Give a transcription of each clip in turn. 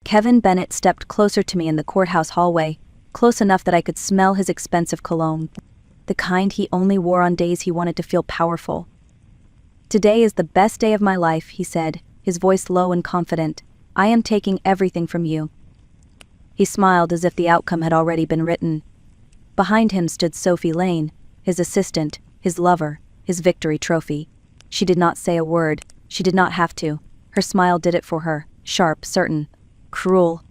Kevin Bennett stepped closer to me in the courthouse hallway, close enough that I could smell his expensive cologne, the kind he only wore on days he wanted to feel powerful. "Today is the best day of my life," he said, his voice low and confident. "I am taking everything from you." He smiled as if the outcome had already been written. Behind him stood Sophie Lane, his assistant, his lover, his victory trophy. She did not say a word. She did not have to. Her smile did it for her, sharp, certain, cruel.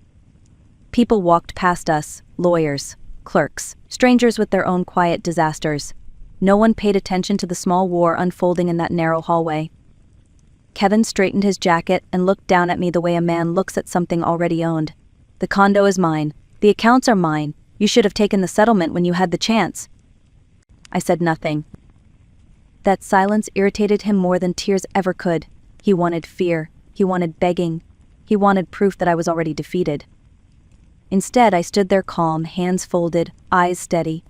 People walked past us, lawyers, clerks, strangers with their own quiet disasters. No one paid attention to the small war unfolding in that narrow hallway. Kevin straightened his jacket and looked down at me the way a man looks at something already owned. "The condo is mine. The accounts are mine. You should have taken the settlement when you had the chance." I said nothing. That silence irritated him more than tears ever could. He wanted fear. He wanted begging. He wanted proof that I was already defeated. Instead, I stood there calm, hands folded, eyes steady.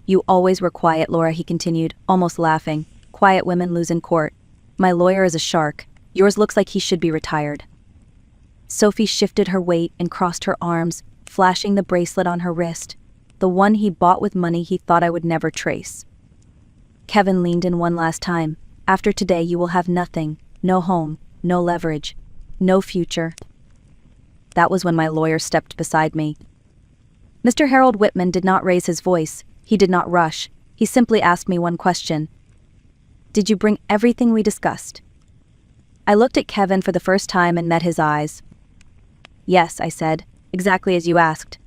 "You always were quiet, Laura," he continued, almost laughing. "Quiet women lose in court. My lawyer is a shark. Yours looks like he should be retired." Sophie shifted her weight and crossed her arms, flashing the bracelet on her wrist, the one he bought with money he thought I would never trace. Kevin leaned in one last time. "After today you will have nothing, no home, no leverage, no future." That was when my lawyer stepped beside me. Mr. Harold Whitman did not raise his voice. He did not rush. He simply asked me one question. "Did you bring everything we discussed?" I looked at Kevin for the first time and met his eyes. "Yes," I said, "exactly as you asked."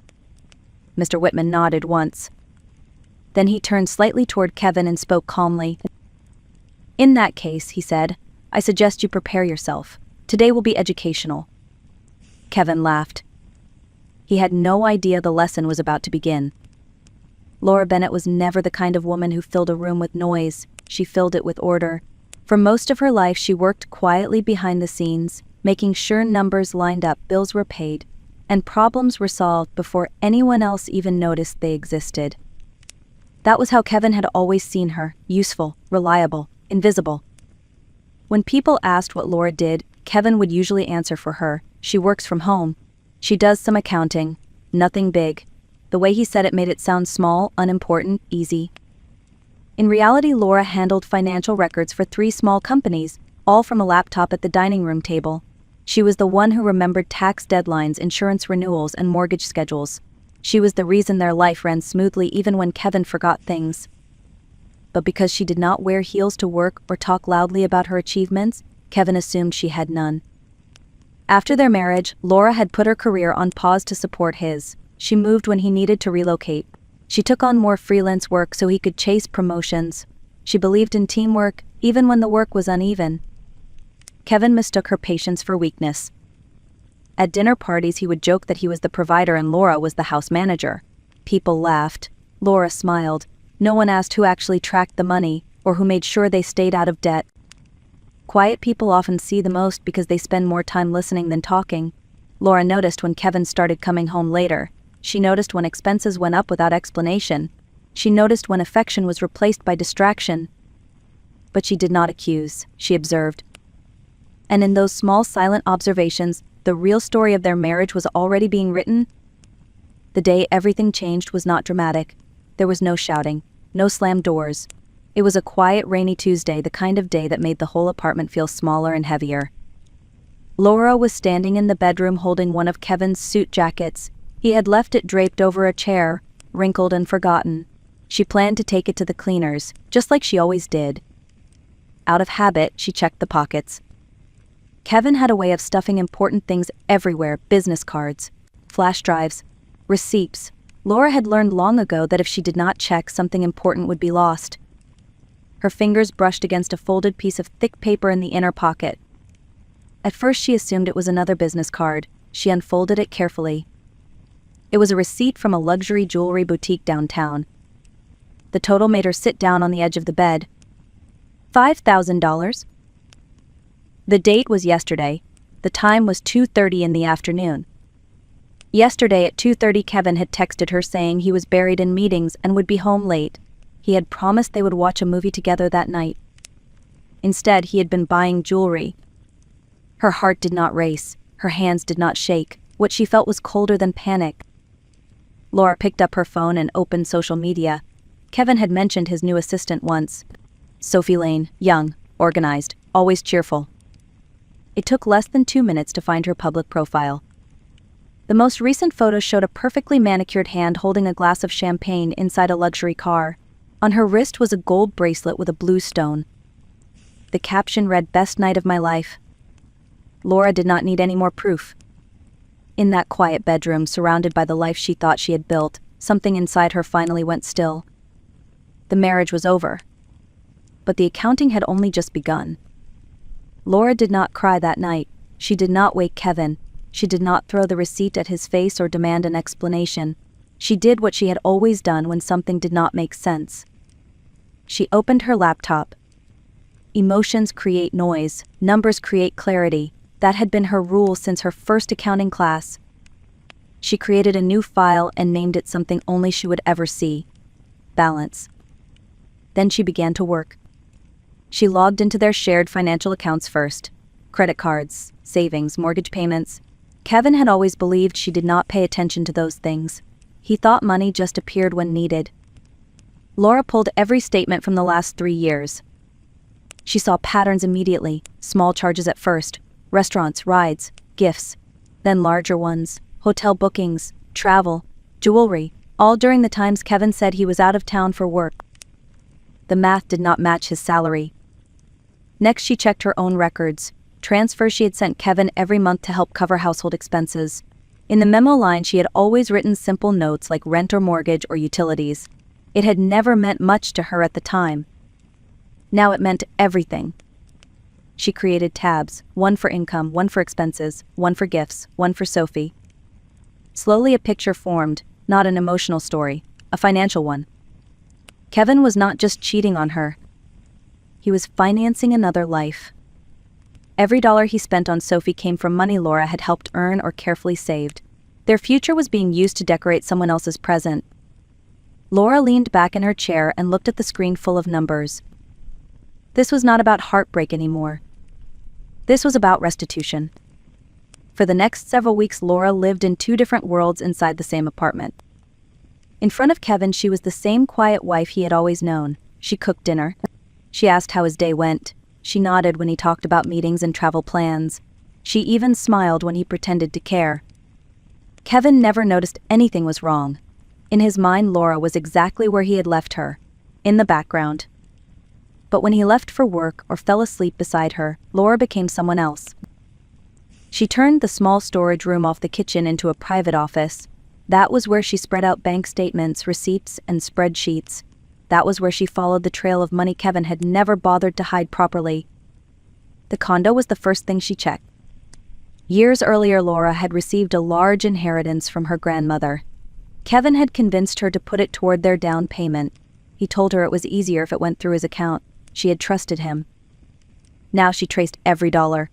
Mr. Whitman nodded once. Then he turned slightly toward Kevin and spoke calmly. "In that case," he said, "I suggest you prepare yourself. Today will be educational." Kevin laughed. He had no idea the lesson was about to begin. Laura Bennett was never the kind of woman who filled a room with noise. She filled it with order. For most of her life, she worked quietly behind the scenes, making sure numbers lined up, bills were paid, and problems were solved before anyone else even noticed they existed. That was how Kevin had always seen her: useful, reliable, invisible. When people asked what Laura did, Kevin would usually answer for her. "She works from home. She does some accounting. Nothing big." The way he said it made it sound small, unimportant, easy. In reality, Laura handled financial records for 3 small companies, all from a laptop at the dining room table. She was the one who remembered tax deadlines, insurance renewals, and mortgage schedules. She was the reason their life ran smoothly even when Kevin forgot things. But because she did not wear heels to work or talk loudly about her achievements, Kevin assumed she had none. After their marriage, Laura had put her career on pause to support his. She moved when he needed to relocate. She took on more freelance work so he could chase promotions. She believed in teamwork, even when the work was uneven. Kevin mistook her patience for weakness. At dinner parties, he would joke that he was the provider and Laura was the house manager. People laughed. Laura smiled. No one asked who actually tracked the money or who made sure they stayed out of debt. Quiet people often see the most because they spend more time listening than talking. Laura noticed when Kevin started coming home later. She noticed when expenses went up without explanation. She noticed when affection was replaced by distraction. But she did not accuse, she observed. And in those small silent observations, the real story of their marriage was already being written. The day everything changed was not dramatic. There was no shouting, no slammed doors. It was a quiet, rainy Tuesday, the kind of day that made the whole apartment feel smaller and heavier. Laura was standing in the bedroom holding one of Kevin's suit jackets. He had left it draped over a chair, wrinkled and forgotten. She planned to take it to the cleaners, just like she always did. Out of habit, she checked the pockets. Kevin had a way of stuffing important things everywhere: business cards, flash drives, receipts. Laura had learned long ago that if she did not check, something important would be lost. Her fingers brushed against a folded piece of thick paper in the inner pocket. At first she assumed it was another business card. She unfolded it carefully. It was a receipt from a luxury jewelry boutique downtown. The total made her sit down on the edge of the bed. $5,000. The date was yesterday. The time was 2:30 in the afternoon. Yesterday at 2:30, Kevin had texted her saying he was buried in meetings and would be home late. He had promised they would watch a movie together that night. Instead, he had been buying jewelry. Her heart did not race. Her hands did not shake. What she felt was colder than panic. Laura picked up her phone and opened social media. Kevin had mentioned his new assistant once. Sophie Lane, young, organized, always cheerful. It took less than 2 minutes to find her public profile. The most recent photo showed a perfectly manicured hand holding a glass of champagne inside a luxury car. On her wrist was a gold bracelet with a blue stone. The caption read, "Best night of my life." Laura did not need any more proof. In that quiet bedroom, surrounded by the life she thought she had built, something inside her finally went still. The marriage was over. But the accounting had only just begun. Laura did not cry that night. She did not wake Kevin. She did not throw the receipt at his face or demand an explanation. She did what she had always done when something did not make sense. She opened her laptop. Emotions create noise, numbers create clarity. That had been her rule since her first accounting class. She created a new file and named it something only she would ever see: balance. Then she began to work. She logged into their shared financial accounts first: credit cards, savings, mortgage payments. Kevin had always believed she did not pay attention to those things. He thought money just appeared when needed. Laura pulled every statement from the last 3 years. She saw patterns immediately: small charges at first, restaurants, rides, gifts, then larger ones, hotel bookings, travel, jewelry, all during the times Kevin said he was out of town for work. The math did not match his salary. Next, she checked her own records, transfers she had sent Kevin every month to help cover household expenses. In the memo line, she had always written simple notes like rent or mortgage or utilities. It had never meant much to her at the time. Now it meant everything. She created tabs, one for income, one for expenses, one for gifts, one for Sophie. Slowly a picture formed, not an emotional story, a financial one. Kevin was not just cheating on her. He was financing another life. Every dollar he spent on Sophie came from money Laura had helped earn or carefully saved. Their future was being used to decorate someone else's present. Laura leaned back in her chair and looked at the screen full of numbers. This was not about heartbreak anymore. This was about restitution. For the next several weeks, Laura lived in 2 different worlds inside the same apartment. In front of Kevin, she was the same quiet wife he had always known. She cooked dinner. She asked how his day went. She nodded when he talked about meetings and travel plans. She even smiled when he pretended to care. Kevin never noticed anything was wrong. In his mind, Laura was exactly where he had left her, in the background. But when he left for work or fell asleep beside her, Laura became someone else. She turned the small storage room off the kitchen into a private office. That was where she spread out bank statements, receipts, and spreadsheets. That was where she followed the trail of money Kevin had never bothered to hide properly. The condo was the first thing she checked. Years earlier, Laura had received a large inheritance from her grandmother. Kevin had convinced her to put it toward their down payment. He told her it was easier if it went through his account. She had trusted him. Now she traced every dollar.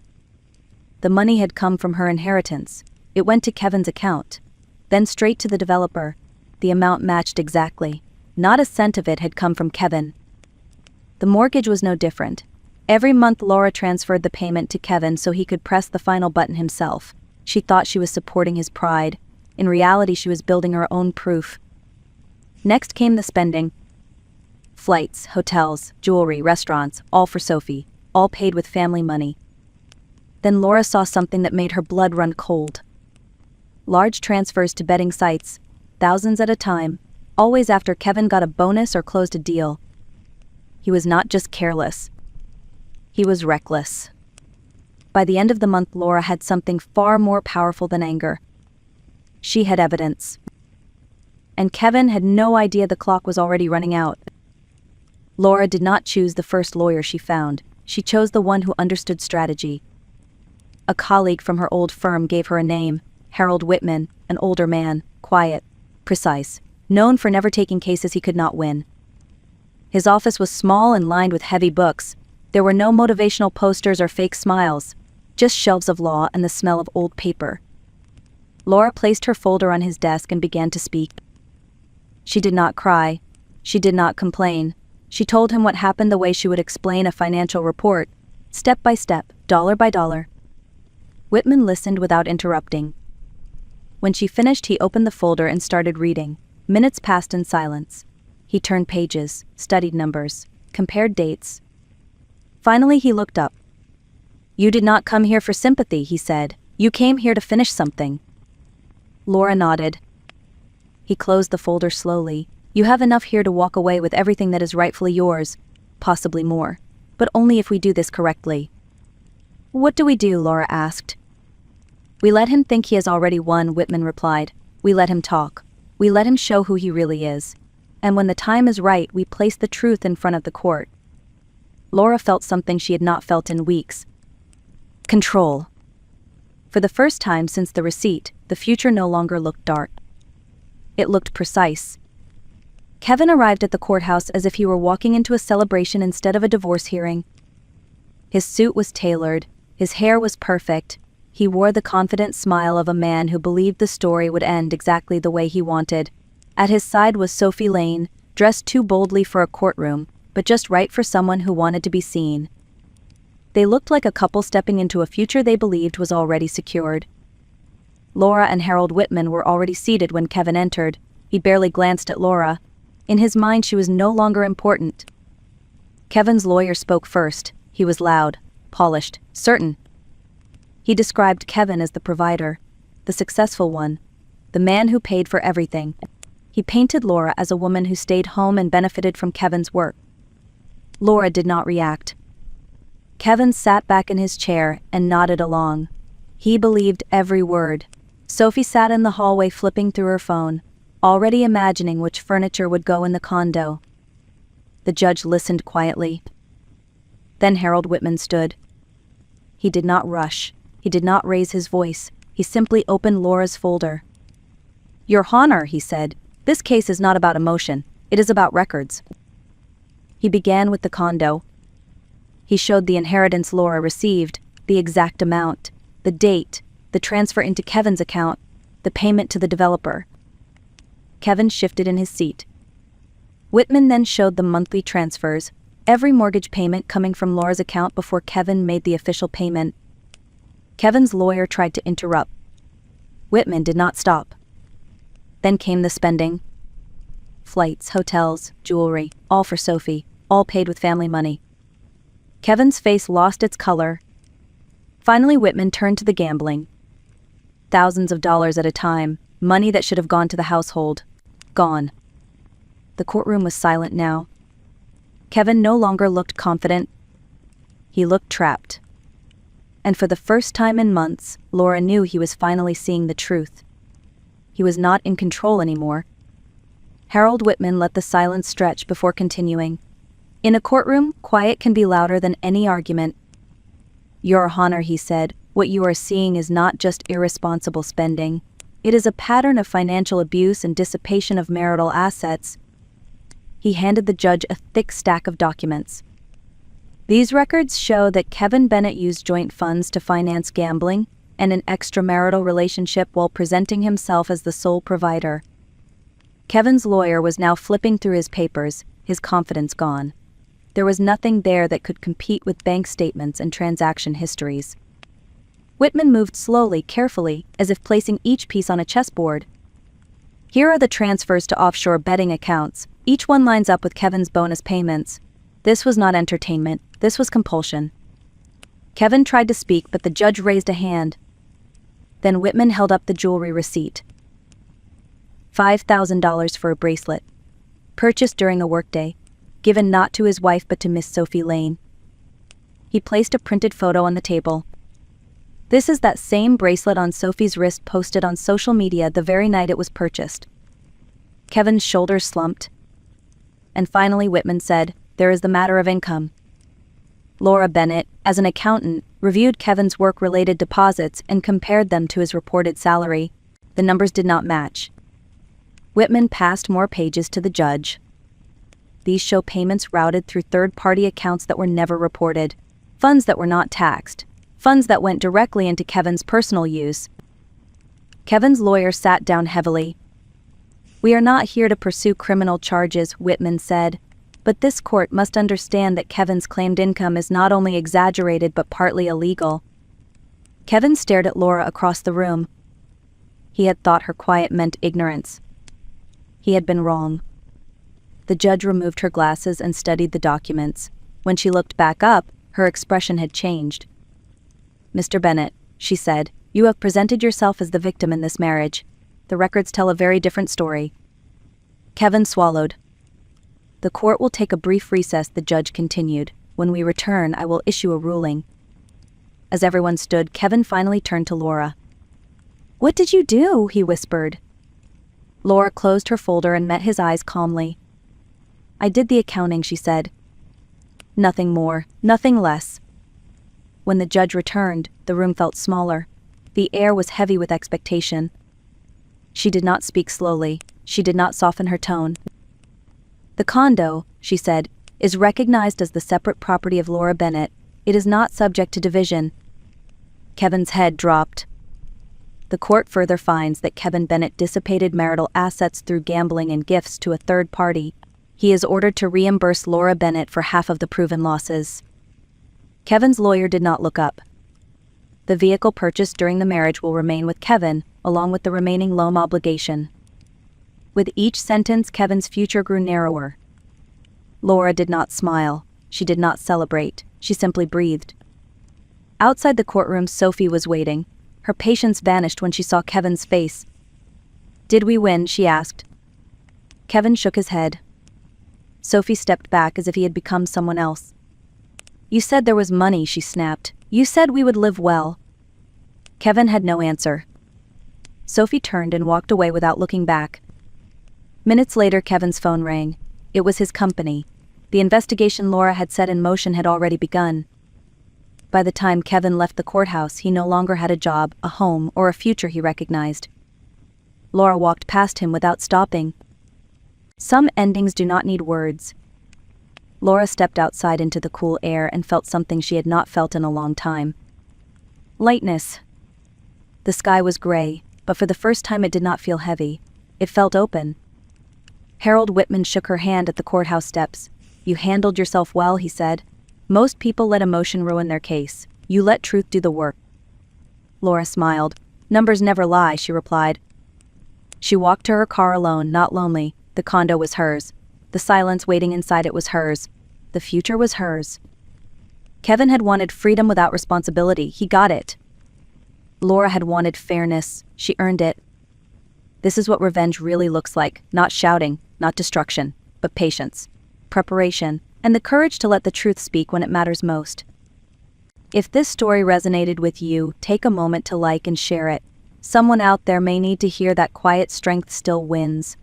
The money had come from her inheritance. It went to Kevin's account, then straight to the developer. The amount matched exactly. Not a cent of it had come from Kevin. The mortgage was no different. Every month Laura transferred the payment to Kevin so he could press the final button himself. She thought she was supporting his pride. In reality, she was building her own proof. Next came the spending. Flights, hotels, jewelry, restaurants, all for Sophie, all paid with family money. Then Laura saw something that made her blood run cold. Large transfers to betting sites, thousands at a time, always after Kevin got a bonus or closed a deal. He was not just careless. He was reckless. By the end of the month, Laura had something far more powerful than anger. She had evidence. And Kevin had no idea the clock was already running out. Laura did not choose the first lawyer she found. She chose the one who understood strategy. A colleague from her old firm gave her a name: Harold Whitman, an older man, quiet, precise, known for never taking cases he could not win. His office was small and lined with heavy books. There were no motivational posters or fake smiles, just shelves of law and the smell of old paper. Laura placed her folder on his desk and began to speak. She did not cry. She did not complain. She told him what happened the way she would explain a financial report, step by step, dollar by dollar. Whitman listened without interrupting. When she finished, he opened the folder and started reading. Minutes passed in silence. He turned pages, studied numbers, compared dates. Finally, he looked up. "You did not come here for sympathy," he said. "You came here to finish something." Laura nodded. He closed the folder slowly. "You have enough here to walk away with everything that is rightfully yours, possibly more, but only if we do this correctly." "What do we do?" Laura asked. "We let him think he has already won," Whitman replied. "We let him talk. We let him show who he really is. And when the time is right, we place the truth in front of the court." Laura felt something she had not felt in weeks. Control. For the first time since the receipt, the future no longer looked dark. It looked precise. Kevin arrived at the courthouse as if he were walking into a celebration instead of a divorce hearing. His suit was tailored, his hair was perfect. He wore the confident smile of a man who believed the story would end exactly the way he wanted. At his side was Sophie Lane, dressed too boldly for a courtroom, but just right for someone who wanted to be seen. They looked like a couple stepping into a future they believed was already secured. Laura and Harold Whitman were already seated when Kevin entered. He barely glanced at Laura. In his mind, she was no longer important. Kevin's lawyer spoke first. He was loud, polished, certain. He described Kevin as the provider, the successful one, the man who paid for everything. He painted Laura as a woman who stayed home and benefited from Kevin's work. Laura did not react. Kevin sat back in his chair and nodded along. He believed every word. Sophie sat in the hallway flipping through her phone, already imagining which furniture would go in the condo. The judge listened quietly. Then Harold Whitman stood. He did not rush. He did not raise his voice. He simply opened Laura's folder. "Your Honor," he said, "this case is not about emotion. It is about records." He began with the condo. He showed the inheritance Laura received, the exact amount, the date, the transfer into Kevin's account, the payment to the developer. Kevin shifted in his seat. Whitman then showed the monthly transfers, every mortgage payment coming from Laura's account before Kevin made the official payment. Kevin's lawyer tried to interrupt. Whitman did not stop. Then came the spending. Flights, hotels, jewelry, all for Sophie, all paid with family money. Kevin's face lost its color. Finally, Whitman turned to the gambling. Thousands of dollars at a time, money that should have gone to the household. Gone. The courtroom was silent now. Kevin no longer looked confident. He looked trapped. And for the first time in months, Laura knew he was finally seeing the truth. He was not in control anymore. Harold Whitman let the silence stretch before continuing. "In a courtroom, quiet can be louder than any argument." "Your Honor," he said, "what you are seeing is not just irresponsible spending. It is a pattern of financial abuse and dissipation of marital assets." He handed the judge a thick stack of documents. These records show that Kevin Bennett used joint funds to finance gambling and an extramarital relationship while presenting himself as the sole provider. Kevin's lawyer was now flipping through his papers, his confidence gone. There was nothing there that could compete with bank statements and transaction histories. Whitman moved slowly, carefully, as if placing each piece on a chessboard. "Here are the transfers to offshore betting accounts. Each one lines up with Kevin's bonus payments. This was not entertainment, this was compulsion." Kevin tried to speak, but the judge raised a hand. Then Whitman held up the jewelry receipt. $5,000 for a bracelet. Purchased during a workday. Given not to his wife but to Miss Sophie Lane. He placed a printed photo on the table. "This is that same bracelet on Sophie's wrist posted on social media the very night it was purchased." Kevin's shoulders slumped. And finally Whitman said, "There is the matter of income." Laura Bennett, as an accountant, reviewed Kevin's work-related deposits and compared them to his reported salary. The numbers did not match. Whitman passed more pages to the judge. These show payments routed through third-party accounts that were never reported, funds that were not taxed, funds that went directly into Kevin's personal use. Kevin's lawyer sat down heavily. "We are not here to pursue criminal charges," Whitman said, "but this court must understand that Kevin's claimed income is not only exaggerated but partly illegal." Kevin stared at Laura across the room. He had thought her quiet meant ignorance. He had been wrong. The judge removed her glasses and studied the documents. When she looked back up, her expression had changed. "Mr. Bennett," she said, "you have presented yourself as the victim in this marriage. The records tell a very different story." Kevin swallowed. "The court will take a brief recess," the judge continued. "When we return, I will issue a ruling." As everyone stood, Kevin finally turned to Laura. "What did you do?" he whispered. Laura closed her folder and met his eyes calmly. "I did the accounting," she said. "Nothing more, nothing less." When the judge returned, the room felt smaller. The air was heavy with expectation. She did not speak slowly. She did not soften her tone. "The condo," she said, "is recognized as the separate property of Laura Bennett. It is not subject to division." Kevin's head dropped. The court further finds that Kevin Bennett dissipated marital assets through gambling and gifts to a third party. He is ordered to reimburse Laura Bennett for half of the proven losses. Kevin's lawyer did not look up. The vehicle purchased during the marriage will remain with Kevin, along with the remaining loan obligation. With each sentence, Kevin's future grew narrower. Laura did not smile. She did not celebrate. She simply breathed. Outside the courtroom, Sophie was waiting. Her patience vanished when she saw Kevin's face. "Did we win?" she asked. Kevin shook his head. Sophie stepped back as if he had become someone else. "You said there was money," she snapped. "You said we would live well." Kevin had no answer. Sophie turned and walked away without looking back. Minutes later, Kevin's phone rang. It was his company. The investigation Laura had set in motion had already begun. By the time Kevin left the courthouse, he no longer had a job, a home, or a future he recognized. Laura walked past him without stopping. Some endings do not need words. Laura stepped outside into the cool air and felt something she had not felt in a long time. Lightness. The sky was gray, but for the first time it did not feel heavy. It felt open. Harold Whitman shook her hand at the courthouse steps. "You handled yourself well," he said. "Most people let emotion ruin their case. You let truth do the work." Laura smiled. "Numbers never lie," she replied. She walked to her car alone, not lonely. The condo was hers. The silence waiting inside it was hers. The future was hers. Kevin had wanted freedom without responsibility. He got it. Laura had wanted fairness. She earned it. This is what revenge really looks like. Not shouting, not destruction, but patience, preparation, and the courage to let the truth speak when it matters most. If this story resonated with you, take a moment to like and share it. Someone out there may need to hear that quiet strength still wins.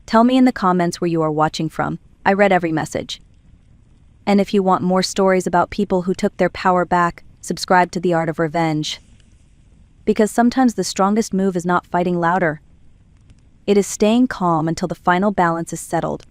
Tell me in the comments where you are watching from. I read every message. And if you want more stories about people who took their power back, subscribe to The Art of Revenge. Because sometimes the strongest move is not fighting louder. It is staying calm until the final balance is settled.